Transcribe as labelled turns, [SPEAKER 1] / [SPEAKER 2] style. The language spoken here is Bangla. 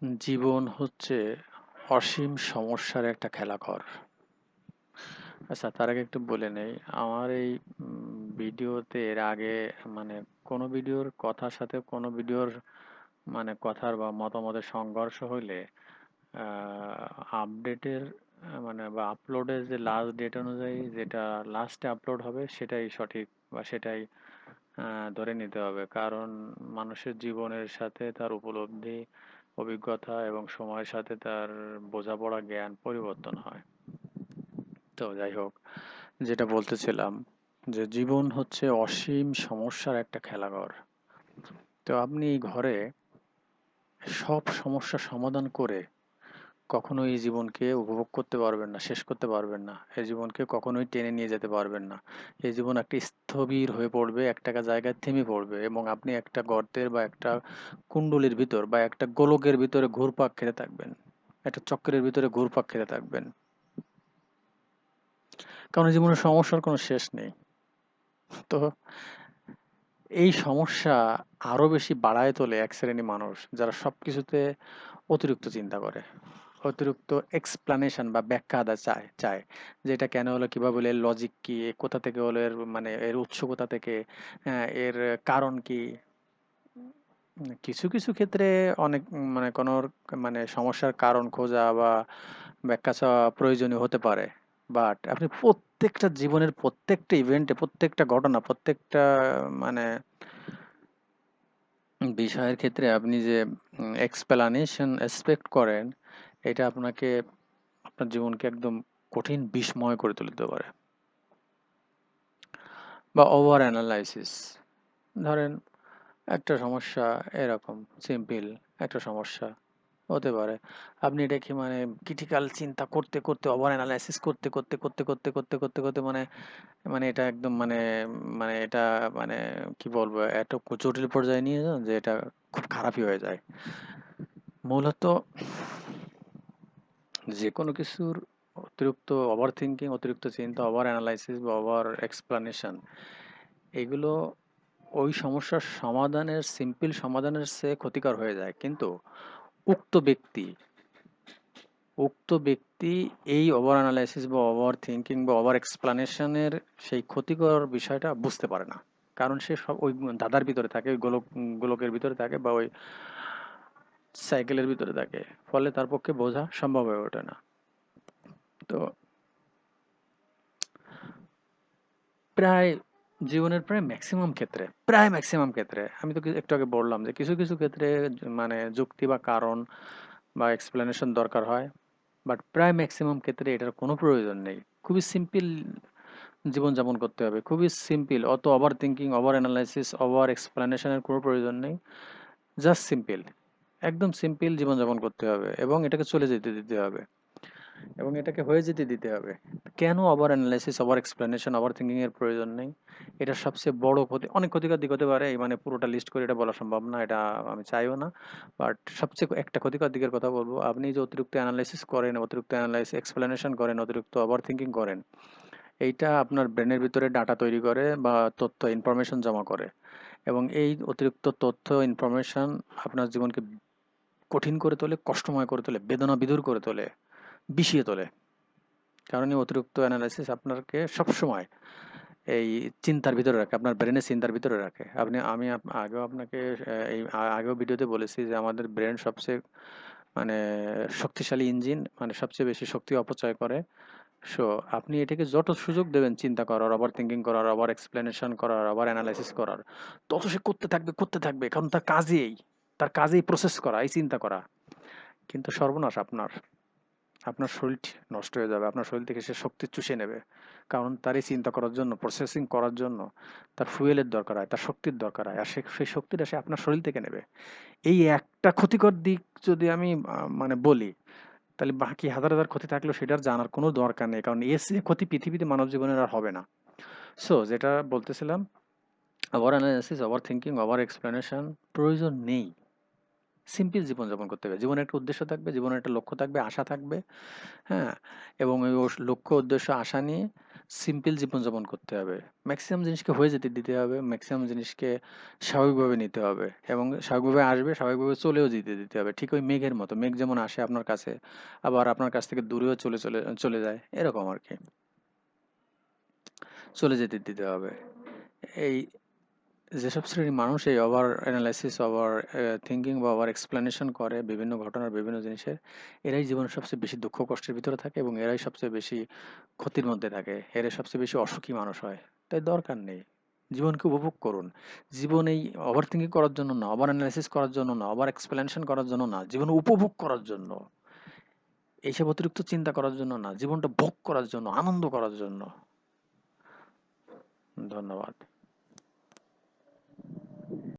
[SPEAKER 1] জীবন হচ্ছে অসীম সমস্যার একটা খেলাঘর। আচ্ছা, তার আগে একটু বলে নেই, আমার এই ভিডিওতে এর আগে মানে কোনো ভিডিওর কথার সাথে কোনো ভিডিওর কথার বা মতামতের সংঘর্ষ হইলে আপডেটের মানে বা আপলোডের যে লাস্ট ডেট অনুযায়ী যেটা লাস্টে আপলোড হবে সেটাই সঠিক বা সেটাই ধরে নিতে হবে। কারণ মানুষের জীবনের সাথে তার উপলব্ধি, অভিজ্ঞতা এবং সময়ের সাথে তার বোঝাপড়া, জ্ঞান পরিবর্তন হয়। তো যাই হোক, যেটা বলতেছিলাম যে জীবন হচ্ছে অসীম সমস্যার একটা খেলাঘর। তো আপনি এই ঘরে সব সমস্যার সমাধান করে কখনোই এই জীবনকে উপভোগ করতে পারবেন না, শেষ করতে পারবেন না। এই জীবনকে কখনোই টেনে নিয়ে যেতে পারবেন না। এই জীবন একটা স্থবির হয়ে পড়বে, একটা জায়গায় থেমে পড়বে এবং আপনি একটা গর্তের বা একটা কুণ্ডলীর ভিতর বা একটা গোলকের ভিতরে ঘুরপাক খেতে থাকবেন। একটা চক্রের ভিতরে ঘুরপাক খেতে থাকবেন। কারণ এই জীবনের সমস্যার কোনো শেষ নেই। তো এই সমস্যা আরো বেশি বাড়ায় তোলে এক শ্রেণী মানুষ যারা সবকিছুতে অতিরিক্ত চিন্তা করে, অতিরিক্ত এক্সপ্লানেশন বা ব্যাখ্যা আদা চায় যে এটা কেন হলো, কিভাবে হলো, এর লজিক কি, এ কোথা থেকে হলো, এর এর উৎস কোথা থেকে, এর কারণ কি। কিছু কিছু ক্ষেত্রে অনেক কোনো সমস্যার কারণ খোঁজা বা ব্যাখ্যা চাওয়া প্রয়োজনীয় হতে পারে। বাট আপনি প্রত্যেকটা জীবনের প্রত্যেকটা ইভেন্টে, প্রত্যেকটা ঘটনা, প্রত্যেকটা মানে বিষয়ের ক্ষেত্রে আপনি যে এক্সপ্লানেশন এক্সপেক্ট করেন, এটা আপনাকে আপনার জীবনকে একদম কঠিন বিষময় করে তুলতে পারে। বা ওভার অ্যানালাইসিস, ধরেন একটা সমস্যা এরকম সিম্পল একটা সমস্যা হতে পারে, আপনি এটাকে ক্রিটিক্যাল চিন্তা করতে করতে, ওভার অ্যানালাইসিস করতে করতে করতে করতে করতে করতে করতে মানে এটা একদম এটা মানে কি বলবো, এত জটিল পর্যায়ে নিয়ে যান যে এটা খুব খারাপই হয়ে যায়। মূলত যে কোনো কিছুর অতিরিক্ত ওভার থিঙ্কিং, অতিরিক্ত চিন্তা, ওভার অ্যানালাইসিস বা ওভার এক্সপ্লানেশন, এগুলো ওই সমস্যার সমাধানের, সিম্পল সমাধানের চেয়ে ক্ষতিকর হয়ে যায়। কিন্তু উক্ত ব্যক্তি উক্ত ব্যক্তি এই ওভার অ্যানালাইসিস বা ওভার থিঙ্কিং বা ওভার এক্সপ্লানেশনের সেই ক্ষতিকর বিষয়টা বুঝতে পারে না। কারণ সে সব ওই ধাঁধার ভিতরে থাকে, ওই গোলকের ভিতরে থাকে বা ওই সাইকেলের ভিতরে থাকে। ফলে তার পক্ষে বোঝা সম্ভব হয়ে ওঠে না। তো প্রায় জীবনের প্রায় ম্যাক্সিমাম ক্ষেত্রে আমি তো একটু আগে বললাম যে কিছু কিছু ক্ষেত্রে যুক্তি বা কারণ বা এক্সপ্লেনেশন দরকার হয়। বাট প্রায় ম্যাক্সিমাম ক্ষেত্রে এটার কোনো প্রয়োজন নেই। খুবই সিম্পল জীবনযাপন করতে হবে, খুবই সিম্পল। অত ওভার থিঙ্কিং, ওভার অ্যানালাইসিস, ওভার এক্সপ্লেনেশনের কোনো প্রয়োজন নেই। জাস্ট সিম্পল, একদম সিম্পল জীবনযাপন করতে হবে এবং এটাকে চলে যেতে দিতে হবে এবং এটাকে হয়ে যেতে দিতে হবে। কেন over analysis, over explanation, over thinking এর প্রয়োজন নেই? এটার সবচেয়ে বড় ক্ষতি, অনেক ক্ষতিকর দিক হতে পারে, এই পুরোটা লিস্ট করে এটা বলা সম্ভব না, এটা আমি চাইও না। বাট সবচেয়ে একটা ক্ষতিকর দিকের কথা বলবো, আপনি যে অতিরিক্ত অ্যানালাইসিস করেন, অতিরিক্ত অ্যানালাইসিস এক্সপ্লেনেশন করেন, অতিরিক্ত ওভার থিঙ্কিং করেন, এইটা আপনার ব্রেনের ভিতরে ডাটা তৈরি করে বা তথ্য ইনফরমেশন জমা করে এবং এই অতিরিক্ত তথ্য ইনফরমেশন আপনার জীবনকে কঠিন করে তোলে, কষ্টময় করে তোলে, বেদনা বিধুর করে তোলে, বিষিয়ে তোলে। কারণ এই অতিরিক্ত অ্যানালাইসিস আপনাকে সবসময় এই চিন্তার ভিতরে রাখে, আপনার ব্রেনের চিন্তার ভিতরে রাখে। আগেও আপনাকে আগেও ভিডিওতে বলেছি যে আমাদের ব্রেন সবচেয়ে মানে শক্তিশালী ইঞ্জিন, সবচেয়ে বেশি শক্তি অপচয় করে। সো আপনি এটাকে যত সুযোগ দেবেন চিন্তা করার, ওভার থিঙ্কিং করার, ওভার এক্সপ্লেনেশন করার, ওভার অ্যানালাইসিস করার, তত সে করতে থাকবে করতে থাকবে, কারণ তার কাজেই প্রসেস করা, এই চিন্তা করা। কিন্তু সর্বনাশ আপনার, আপনার শরীর নষ্ট হয়ে যাবে, আপনার শরীর থেকে সে শক্তি চুষে নেবে। কারণ তার এই চিন্তা করার জন্য, প্রসেসিং করার জন্য তার ফুয়েলের দরকার হয়, তার শক্তির দরকার হয়, আর সেই শক্তিটা সে আপনার শরীর থেকে নেবে। এই একটা ক্ষতিকর দিক যদি আমি বলি, তাহলে বাকি হাজার হাজার ক্ষতি থাকলেও সেটার জানার কোনো দরকার নেই, কারণ এর চেয়ে ক্ষতি পৃথিবীতে মানব জীবনের আর হবে না। সো যেটা বলতেছিলাম, over analysis, over thinking, over explanation প্রয়োজন নেই। সিম্পল জীবনযাপন করতে হবে। জীবনের একটা উদ্দেশ্য থাকবে, জীবনের একটা লক্ষ্য থাকবে, আশা থাকবে, হ্যাঁ? এবং ওই লক্ষ্য, উদ্দেশ্য, আশা নিয়ে সিম্পল জীবনযাপন করতে হবে। ম্যাক্সিমাম জিনিসকে হয়ে যেতে দিতে হবে, ম্যাক্সিমাম জিনিসকে স্বাভাবিকভাবে নিতে হবে এবং স্বাভাবিকভাবে আসবে, স্বাভাবিকভাবে চলেও যেতে দিতে হবে। ঠিক ওই মেঘের মতো। মেঘ যেমন আসে আপনার কাছে, আবার আপনার কাছ থেকে দূরেও চলে যায়। এরকম আরকি। চলে যেতে দিতে হবে। এই যেসব শ্রেণীর মানুষ এই ওভার অ্যানালাইসিস, ওভার থিংকিং বা ওভার এক্সপ্লেনেশন করে বিভিন্ন ঘটনার, বিভিন্ন জিনিসের, এরাই জীবনে সবচেয়ে বেশি দুঃখ কষ্টের ভিতরে থাকে এবং এরাই সবচেয়ে বেশি ক্ষতির মধ্যে থাকে। এরাই সবচেয়ে বেশি অসুখী মানুষ হয়। তাই দরকার নেই। জীবনকে উপভোগ করুন। জীবন এই ওভার থিংকিং করার জন্য না, ওভার অ্যানালাইসিস করার জন্য না, ওভার এক্সপ্লেনেশন করার জন্য না, জীবন উপভোগ করার জন্য। এইসব অতিরিক্ত চিন্তা করার জন্য না, জীবনটা ভোগ করার জন্য, আনন্দ করার জন্য। ধন্যবাদ।